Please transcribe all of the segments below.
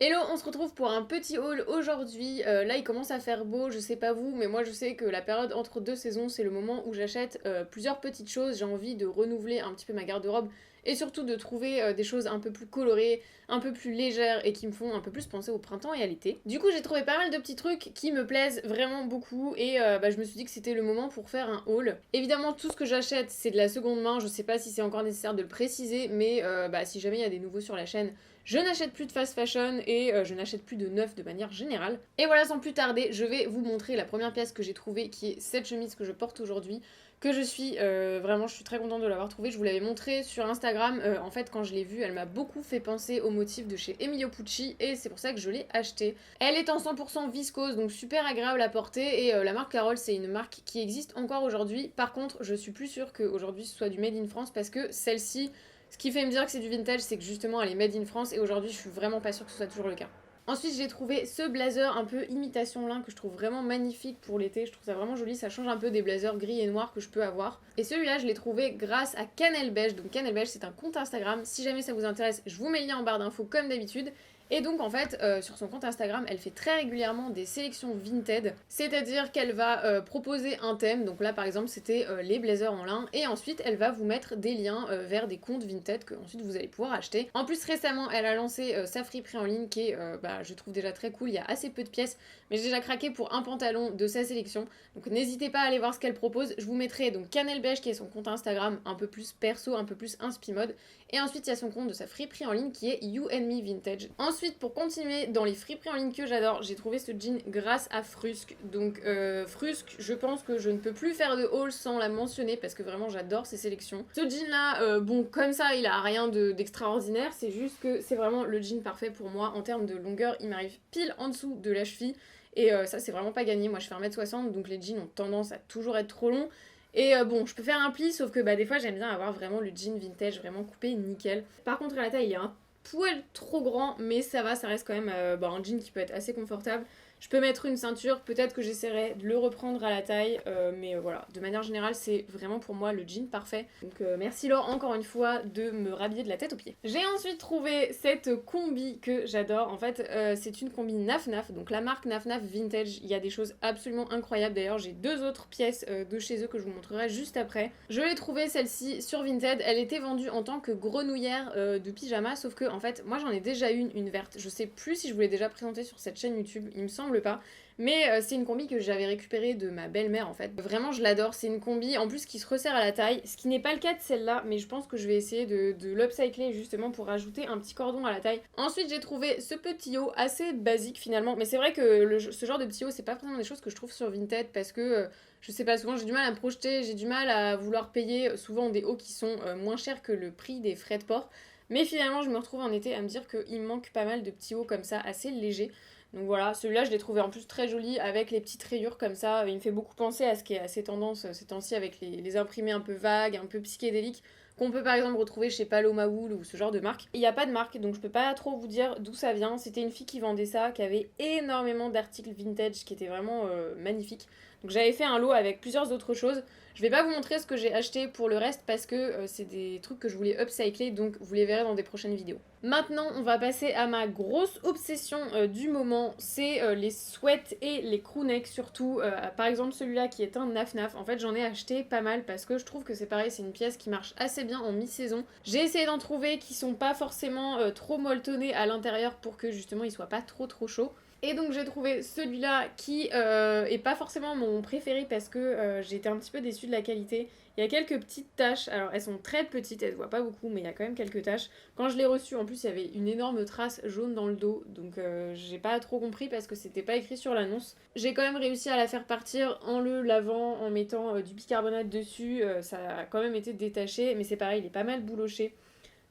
Hello, on se retrouve pour un petit haul aujourd'hui. Là, il commence à faire beau, je sais pas vous, mais moi je sais que la période entre deux saisons, c'est le moment où j'achète plusieurs petites choses. J'ai envie de renouveler un petit peu ma garde-robe et surtout de trouver des choses un peu plus colorées, un peu plus légères et qui me font un peu plus penser au printemps et à l'été. Du coup, j'ai trouvé pas mal de petits trucs qui me plaisent vraiment beaucoup et je me suis dit que c'était le moment pour faire un haul. Évidemment, tout ce que j'achète, c'est de la seconde main. Je sais pas si c'est encore nécessaire de le préciser, mais si jamais il y a des nouveaux sur la chaîne, je n'achète plus de fast fashion et je n'achète plus de neuf de manière générale. Et voilà, sans plus tarder, je vais vous montrer la première pièce que j'ai trouvée, qui est cette chemise que je porte aujourd'hui, que je suis vraiment, je suis très contente de l'avoir trouvée. Je vous l'avais montrée sur Instagram. En fait, quand je l'ai vue, elle m'a beaucoup fait penser au motif de chez Emilio Pucci et c'est pour ça que je l'ai achetée. Elle est en 100% viscose, donc super agréable à porter et la marque Carole, c'est une marque qui existe encore aujourd'hui. Par contre, je suis plus sûre qu'aujourd'hui ce soit du Made in France parce que celle-ci, ce qui fait me dire que c'est du vintage, c'est que justement elle est made in France et aujourd'hui je suis vraiment pas sûre que ce soit toujours le cas. Ensuite, j'ai trouvé ce blazer un peu imitation lin que je trouve vraiment magnifique pour l'été. Je trouve ça vraiment joli, ça change un peu des blazers gris et noirs que je peux avoir. Et celui-là, je l'ai trouvé grâce à Cannelle Beige. Donc Cannelle Beige, c'est un compte Instagram. Si jamais ça vous intéresse, je vous mets le lien en barre d'infos comme d'habitude. Et donc en fait, sur son compte Instagram, elle fait très régulièrement des sélections Vinted, c'est-à-dire qu'elle va proposer un thème, donc là par exemple c'était les blazers en lin, et ensuite elle va vous mettre des liens vers des comptes Vinted que ensuite vous allez pouvoir acheter. En plus récemment, elle a lancé sa friperie en ligne qui est, je trouve déjà très cool, il y a assez peu de pièces, mais j'ai déjà craqué pour un pantalon de sa sélection, donc n'hésitez pas à aller voir ce qu'elle propose. Je vous mettrai donc Cannelle Beige qui est son compte Instagram un peu plus perso, un peu plus inspi mode, et ensuite il y a son compte de sa friperie en ligne qui est You and Me Vintage. Ensuite, pour continuer dans les friperies en ligne que j'adore, j'ai trouvé ce jean grâce à Frusque. Donc Frusque, je pense que je ne peux plus faire de haul sans la mentionner parce que vraiment j'adore ses sélections. Ce jean là, bon comme ça il a rien d'extraordinaire, c'est juste que c'est vraiment le jean parfait pour moi en termes de longueur, il m'arrive pile en dessous de la cheville. Et ça c'est vraiment pas gagné, moi je fais 1m60 donc les jeans ont tendance à toujours être trop longs. Et bon, je peux faire un pli, sauf que des fois j'aime bien avoir vraiment le jean vintage vraiment coupé nickel. Par contre à la taille il est un poil trop grand, mais ça va, ça reste quand même un jean qui peut être assez confortable. Je peux mettre une ceinture, peut-être que j'essaierai de le reprendre à la taille, mais voilà, de manière générale, c'est vraiment pour moi le jean parfait. Donc merci Laure encore une fois de me rhabiller de la tête aux pieds. J'ai ensuite trouvé cette combi que j'adore. En fait, c'est une combi Naf Naf, donc la marque Naf Naf Vintage. Il y a des choses absolument incroyables. D'ailleurs, j'ai deux autres pièces de chez eux que je vous montrerai juste après. Je l'ai trouvée celle-ci sur Vinted. Elle était vendue en tant que grenouillère de pyjama, sauf que en fait, moi j'en ai déjà une verte. Je sais plus si je vous l'ai déjà présentée sur cette chaîne YouTube. Il me semble pas. Mais c'est une combi que j'avais récupérée de ma belle-mère en fait. Vraiment je l'adore, c'est une combi en plus qui se resserre à la taille, ce qui n'est pas le cas de celle-là, mais je pense que je vais essayer de l'upcycler justement pour rajouter un petit cordon à la taille. Ensuite j'ai trouvé ce petit haut assez basique finalement, mais c'est vrai que ce genre de petit haut c'est pas forcément des choses que je trouve sur Vinted parce que je sais pas, souvent j'ai du mal à me projeter, j'ai du mal à vouloir payer souvent des hauts qui sont moins chers que le prix des frais de port. Mais finalement je me retrouve en été à me dire qu'il me manque pas mal de petits hauts comme ça assez légers. Donc voilà, celui-là je l'ai trouvé en plus très joli avec les petites rayures comme ça. Il me fait beaucoup penser à ce qui est assez tendance ces temps-ci avec les imprimés un peu vagues, un peu psychédéliques qu'on peut par exemple retrouver chez Paloma Wool ou ce genre de marque. Il n'y a pas de marque donc je peux pas trop vous dire d'où ça vient. C'était une fille qui vendait ça, qui avait énormément d'articles vintage qui étaient vraiment magnifiques. Donc j'avais fait un lot avec plusieurs autres choses. Je vais pas vous montrer ce que j'ai acheté pour le reste parce que c'est des trucs que je voulais upcycler donc vous les verrez dans des prochaines vidéos. Maintenant on va passer à ma grosse obsession du moment, c'est les sweats et les crewnecks surtout. Par exemple celui-là qui est un Naf Naf, en fait j'en ai acheté pas mal parce que je trouve que c'est pareil, c'est une pièce qui marche assez bien en mi-saison. J'ai essayé d'en trouver qui sont pas forcément trop molletonnés à l'intérieur pour que justement ils soient pas trop chauds. Et donc j'ai trouvé celui-là qui est pas forcément mon préféré parce que j'ai été un petit peu déçue de la qualité. Il y a quelques petites taches, alors elles sont très petites, elles se voient pas beaucoup, mais il y a quand même quelques taches. Quand je l'ai reçu, en plus, il y avait une énorme trace jaune dans le dos, donc j'ai pas trop compris parce que c'était pas écrit sur l'annonce. J'ai quand même réussi à la faire partir en le lavant, en mettant du bicarbonate dessus, ça a quand même été détaché, mais c'est pareil, il est pas mal bouloché.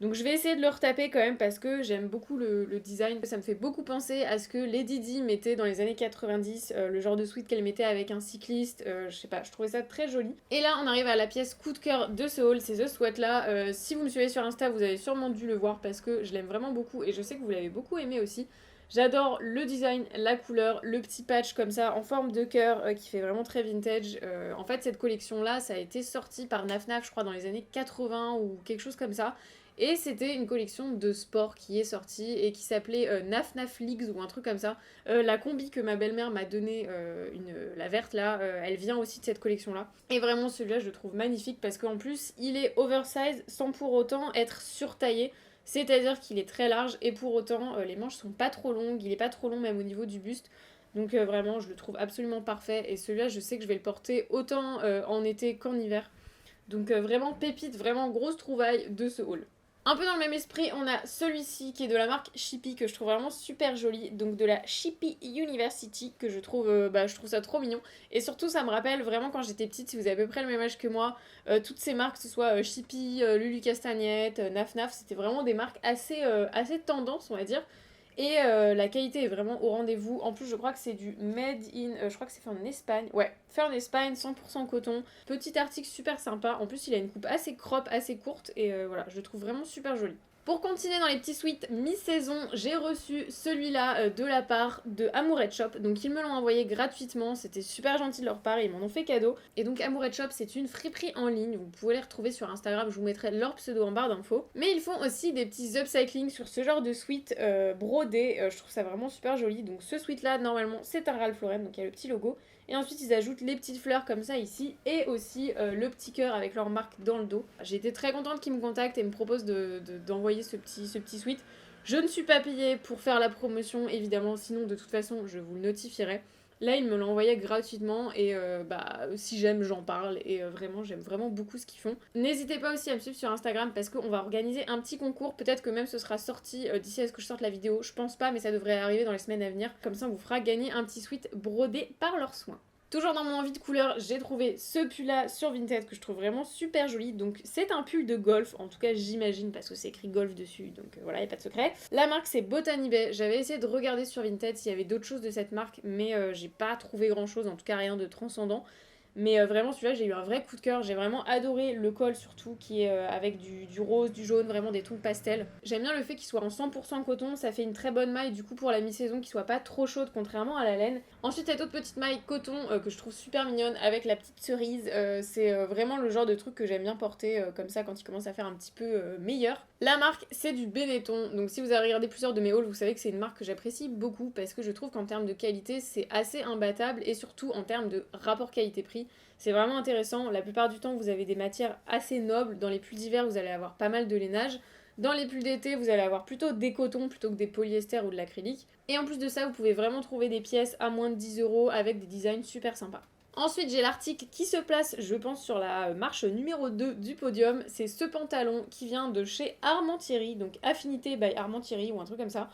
Donc je vais essayer de le retaper quand même parce que j'aime beaucoup le design. Ça me fait beaucoup penser à ce que Lady Di mettait dans les années 90, le genre de sweat qu'elle mettait avec un cycliste, je sais pas, je trouvais ça très joli. Et là on arrive à la pièce coup de cœur de ce haul, c'est ce sweat là. Si vous me suivez sur Insta, vous avez sûrement dû le voir parce que je l'aime vraiment beaucoup et je sais que vous l'avez beaucoup aimé aussi. J'adore le design, la couleur, le petit patch comme ça en forme de cœur qui fait vraiment très vintage. En fait, cette collection-là, ça a été sorti par Naf Naf, je crois, dans les années 80 ou quelque chose comme ça. Et c'était une collection de sport qui est sortie et qui s'appelait Naf Naf Leagues ou un truc comme ça. La combi que ma belle-mère m'a donnée, la verte là, elle vient aussi de cette collection-là. Et vraiment, celui-là, je le trouve magnifique parce qu'en plus, il est oversize sans pour autant être surtaillé. C'est-à-dire qu'il est très large et pour autant les manches sont pas trop longues, il est pas trop long même au niveau du buste. Donc vraiment je le trouve absolument parfait et celui-là je sais que je vais le porter autant en été qu'en hiver. Donc vraiment pépite, vraiment grosse trouvaille de ce haul. Un peu dans le même esprit, on a celui-ci qui est de la marque Shippy que je trouve vraiment super joli, donc de la Shippy University que je trouve ça trop mignon et surtout ça me rappelle vraiment quand j'étais petite, si vous avez à peu près le même âge que moi, toutes ces marques, que ce soit Shippy, Lulu Castagnette, Naf Naf, c'était vraiment des marques assez tendance on va dire. Et la qualité est vraiment au rendez-vous. En plus, je crois que c'est du made in. Je crois que c'est fait en Espagne. Ouais, fait en Espagne, 100% coton. Petit article super sympa. En plus, il a une coupe assez crop, assez courte. Et voilà, je le trouve vraiment super joli. Pour continuer dans les petits sweats mi-saison, j'ai reçu celui-là de la part de Amourette Shop. Donc ils me l'ont envoyé gratuitement, c'était super gentil de leur part, ils m'en ont fait cadeau. Et donc Amourette Shop, c'est une friperie en ligne, vous pouvez les retrouver sur Instagram, je vous mettrai leur pseudo en barre d'infos. Mais ils font aussi des petits upcycling sur ce genre de sweat brodé, je trouve ça vraiment super joli. Donc ce sweat-là, normalement, c'est un Ralph Lauren, donc il y a le petit logo. Et ensuite, ils ajoutent les petites fleurs comme ça ici et aussi le petit cœur avec leur marque dans le dos. J'ai été très contente qu'ils me contactent et me proposent d'envoyer ce petit sweat. Je ne suis pas payée pour faire la promotion, évidemment, sinon de toute façon, je vous le notifierai. Là, ils me l'ont envoyé gratuitement et si j'aime, j'en parle et vraiment, j'aime vraiment beaucoup ce qu'ils font. N'hésitez pas aussi à me suivre sur Instagram parce qu'on va organiser un petit concours. Peut-être que même ce sera sorti d'ici à ce que je sorte la vidéo. Je pense pas, mais ça devrait arriver dans les semaines à venir. Comme ça, on vous fera gagner un petit sweat brodé par leurs soins. Toujours dans mon envie de couleur, j'ai trouvé ce pull là sur Vinted que je trouve vraiment super joli. Donc c'est un pull de golf, en tout cas j'imagine parce que c'est écrit golf dessus, donc voilà, y a pas de secret. La marque c'est Botany Bay. J'avais essayé de regarder sur Vinted s'il y avait d'autres choses de cette marque, mais j'ai pas trouvé grand chose, en tout cas rien de transcendant. Mais vraiment celui-là j'ai eu un vrai coup de cœur, j'ai vraiment adoré le col surtout qui est avec du rose, du jaune, vraiment des tons pastels. J'aime bien le fait qu'il soit en 100% coton, ça fait une très bonne maille du coup pour la mi-saison qui soit pas trop chaude contrairement à la laine. Ensuite cette autre petite maille coton que je trouve super mignonne avec la petite cerise, c'est vraiment le genre de truc que j'aime bien porter comme ça quand il commence à faire un petit peu meilleur. La marque c'est du Benetton, donc si vous avez regardé plusieurs de mes hauls vous savez que c'est une marque que j'apprécie beaucoup parce que je trouve qu'en termes de qualité c'est assez imbattable et surtout en termes de rapport qualité-prix. C'est vraiment intéressant. La plupart du temps, vous avez des matières assez nobles. Dans les pulls d'hiver, vous allez avoir pas mal de lainage. Dans les pulls d'été, vous allez avoir plutôt des cotons plutôt que des polyester ou de l'acrylique. Et en plus de ça, vous pouvez vraiment trouver des pièces à moins de 10 € avec des designs super sympas. Ensuite, j'ai l'article qui se place, je pense, sur la marche numéro 2 du podium. C'est ce pantalon qui vient de chez Armand-Thierry, donc Affinité by Armand-Thierry ou un truc comme ça.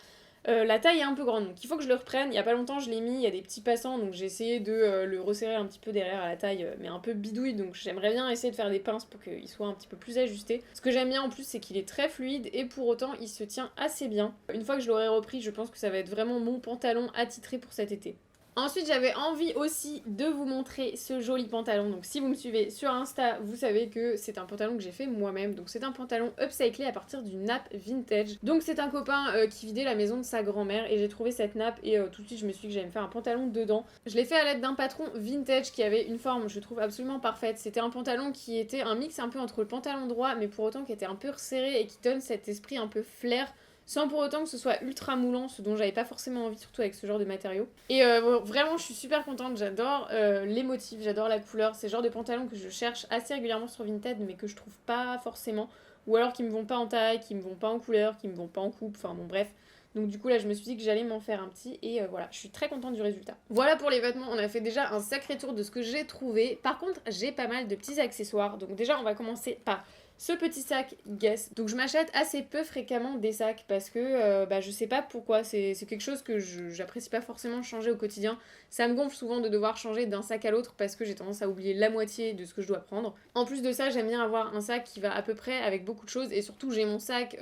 La taille est un peu grande, donc il faut que je le reprenne. Il y a pas longtemps, je l'ai mis, il y a des petits passants, donc j'ai essayé de le resserrer un petit peu derrière à la taille, mais un peu bidouille, donc j'aimerais bien essayer de faire des pinces pour qu'il soit un petit peu plus ajusté. Ce que j'aime bien en plus, c'est qu'il est très fluide et pour autant, il se tient assez bien. Une fois que je l'aurai repris, je pense que ça va être vraiment mon pantalon attitré pour cet été. Ensuite, j'avais envie aussi de vous montrer ce joli pantalon. Donc, si vous me suivez sur Insta, vous savez que c'est un pantalon que j'ai fait moi-même. Donc, c'est un pantalon upcyclé à partir d'une nappe vintage. Donc, c'est un copain qui vidait la maison de sa grand-mère et j'ai trouvé cette nappe et tout de suite, je me suis dit que j'allais me faire un pantalon dedans. Je l'ai fait à l'aide d'un patron vintage qui avait une forme, je trouve, absolument parfaite. C'était un pantalon qui était un mix un peu entre le pantalon droit, mais pour autant qui était un peu resserré et qui donne cet esprit un peu flair sans pour autant que ce soit ultra moulant, ce dont j'avais pas forcément envie, surtout avec ce genre de matériaux. Et vraiment, je suis super contente, j'adore les motifs, j'adore la couleur, c'est le genre de pantalon que je cherche assez régulièrement sur Vinted, mais que je trouve pas forcément, ou alors qui me vont pas en taille, qui me vont pas en couleur, qui me vont pas en coupe, enfin bon bref. Donc du coup là je me suis dit que j'allais m'en faire un petit et voilà, je suis très contente du résultat. Voilà pour les vêtements, on a fait déjà un sacré tour de ce que j'ai trouvé. Par contre j'ai pas mal de petits accessoires, donc déjà on va commencer par ce petit sac Guess. Donc je m'achète assez peu fréquemment des sacs parce que je sais pas pourquoi, c'est quelque chose que j'apprécie pas forcément changer au quotidien. Ça me gonfle souvent de devoir changer d'un sac à l'autre parce que j'ai tendance à oublier la moitié de ce que je dois prendre. En plus de ça, j'aime bien avoir un sac qui va à peu près avec beaucoup de choses et surtout j'ai mon sac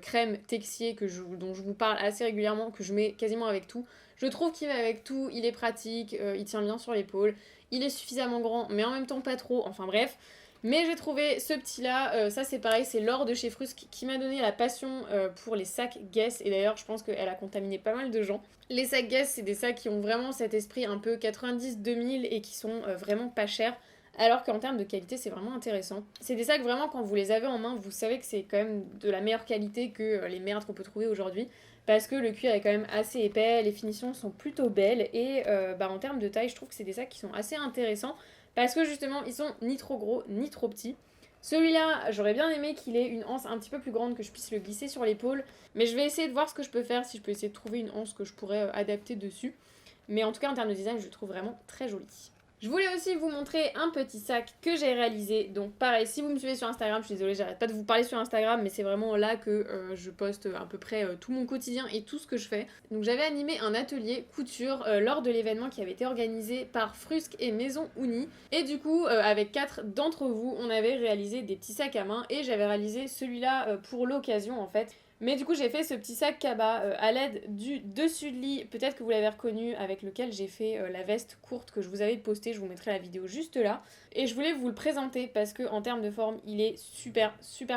crème Texier dont je vous parle assez régulièrement, que je mets quasiment avec tout. Je trouve qu'il va avec tout, il est pratique, il tient bien sur l'épaule, il est suffisamment grand mais en même temps pas trop, enfin bref. Mais j'ai trouvé ce petit là, ça c'est pareil, c'est Laure de chez Frusque qui m'a donné la passion pour les sacs Guess, et d'ailleurs je pense qu'elle a contaminé pas mal de gens. Les sacs Guess, c'est des sacs qui ont vraiment cet esprit un peu 90-2000 et qui sont vraiment pas chers, alors qu'en termes de qualité c'est vraiment intéressant. C'est des sacs vraiment quand vous les avez en main, vous savez que c'est quand même de la meilleure qualité que les merdes qu'on peut trouver aujourd'hui, parce que le cuir est quand même assez épais, les finitions sont plutôt belles, et en termes de taille je trouve que c'est des sacs qui sont assez intéressants, parce que justement ils sont ni trop gros ni trop petits. Celui-là, j'aurais bien aimé qu'il ait une anse un petit peu plus grande, que je puisse le glisser sur l'épaule, mais je vais essayer de voir ce que je peux faire, si je peux essayer de trouver une anse que je pourrais adapter dessus. Mais en tout cas en termes de design, je le trouve vraiment très joli. Je voulais aussi vous montrer un petit sac que j'ai réalisé. Donc pareil, si vous me suivez sur Instagram, je suis désolée, j'arrête pas de vous parler sur Instagram, mais c'est vraiment là que je poste à peu près tout mon quotidien et tout ce que je fais. Donc j'avais animé un atelier couture lors de l'événement qui avait été organisé par Frusque et Maison Ouni. Et du coup, avec 4 d'entre vous, on avait réalisé des petits sacs à main, et j'avais réalisé celui-là pour l'occasion en fait. Mais du coup j'ai fait ce petit sac cabas à l'aide du dessus de lit, peut-être que vous l'avez reconnu, avec lequel j'ai fait la veste courte que je vous avais postée, je vous mettrai la vidéo juste là. Et je voulais vous le présenter parce que en termes de forme il est super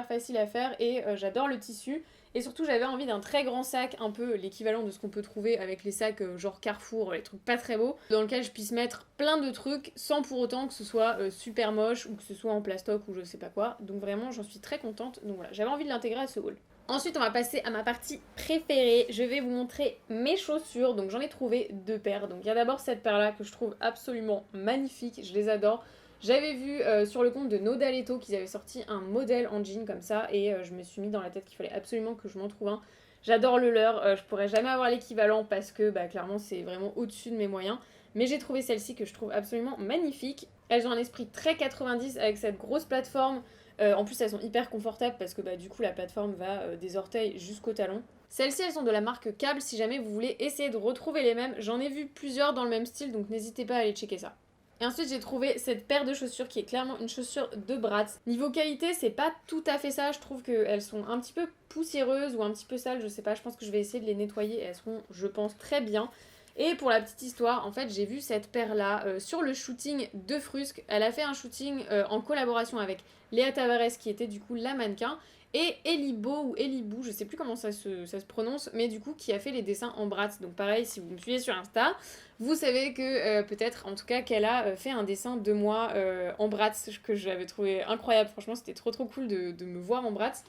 facile à faire, et j'adore le tissu. Et surtout j'avais envie d'un très grand sac, un peu l'équivalent de ce qu'on peut trouver avec les sacs genre Carrefour, les trucs pas très beaux, dans lequel je puisse mettre plein de trucs sans pour autant que ce soit super moche ou que ce soit en plastoc ou je sais pas quoi. Donc vraiment j'en suis très contente, donc voilà, j'avais envie de l'intégrer à ce haul. Ensuite, on va passer à ma partie préférée. Je vais vous montrer mes chaussures. Donc, j'en ai trouvé 2 paires. Donc, il y a d'abord cette paire-là que je trouve absolument magnifique. Je les adore. J'avais vu sur le compte de Nodaletto qu'ils avaient sorti un modèle en jean comme ça. Et je me suis mis dans la tête qu'il fallait absolument que je m'en trouve un. J'adore le leur. Je pourrais jamais avoir l'équivalent parce que, clairement, c'est vraiment au-dessus de mes moyens. Mais j'ai trouvé celle-ci que je trouve absolument magnifique. Elles ont un esprit très 90 avec cette grosse plateforme. En plus, elles sont hyper confortables parce que du coup, la plateforme va des orteils jusqu'au talon. Celles-ci, elles sont de la marque Cable, si jamais vous voulez essayer de retrouver les mêmes. J'en ai vu plusieurs dans le même style, donc n'hésitez pas à aller checker ça. Et ensuite, j'ai trouvé cette paire de chaussures qui est clairement une chaussure de Bratz. Niveau qualité, c'est pas tout à fait ça. Je trouve qu'elles sont un petit peu poussiéreuses ou un petit peu sales, je sais pas. Je pense que je vais essayer de les nettoyer et elles seront, je pense, très bien. Et pour la petite histoire, en fait, j'ai vu cette paire-là sur le shooting de Frusque. Elle a fait un shooting en collaboration avec Léa Tavares, qui était du coup la mannequin, et Elibo ou Elibou, je sais plus comment ça se prononce, mais du coup qui a fait les dessins en Bratz. Donc pareil, si vous me suivez sur Insta, vous savez que peut-être en tout cas qu'elle a fait un dessin de moi en Bratz, que j'avais trouvé incroyable. Franchement, c'était trop cool de me voir en Bratz.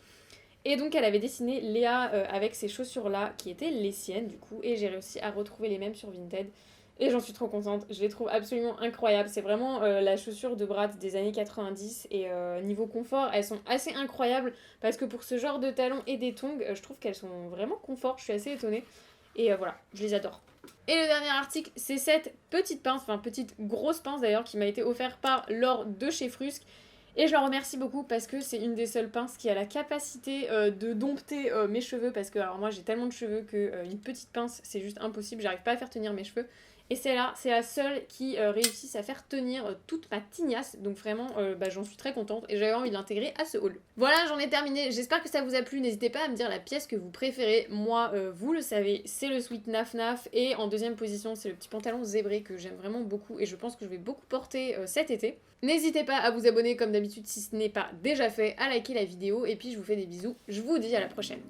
Et donc elle avait dessiné Léa avec ces chaussures-là, qui étaient les siennes du coup, et j'ai réussi à retrouver les mêmes sur Vinted. Et j'en suis trop contente, je les trouve absolument incroyables. C'est vraiment la chaussure de Bratz des années 90, et niveau confort, elles sont assez incroyables, parce que pour ce genre de talons et des tongs, je trouve qu'elles sont vraiment confort, je suis assez étonnée. Et voilà, je les adore. Et le dernier article, c'est cette petite pince, enfin petite grosse pince d'ailleurs, qui m'a été offerte par Laure de chez Frusque. Et je la remercie beaucoup parce que c'est une des seules pinces qui a la capacité de dompter mes cheveux, parce que alors moi j'ai tellement de cheveux que une petite pince c'est juste impossible, j'arrive pas à faire tenir mes cheveux. Et celle-là, c'est la seule qui réussisse à faire tenir toute ma tignasse. Donc vraiment, j'en suis très contente et j'avais envie de l'intégrer à ce haul. Voilà, j'en ai terminé. J'espère que ça vous a plu. N'hésitez pas à me dire la pièce que vous préférez. Moi, vous le savez, c'est le sweat Naf Naf. Et en deuxième position, c'est le petit pantalon zébré que j'aime vraiment beaucoup. Et je pense que je vais beaucoup porter cet été. N'hésitez pas à vous abonner comme d'habitude si ce n'est pas déjà fait, à liker la vidéo. Et puis je vous fais des bisous. Je vous dis à la prochaine.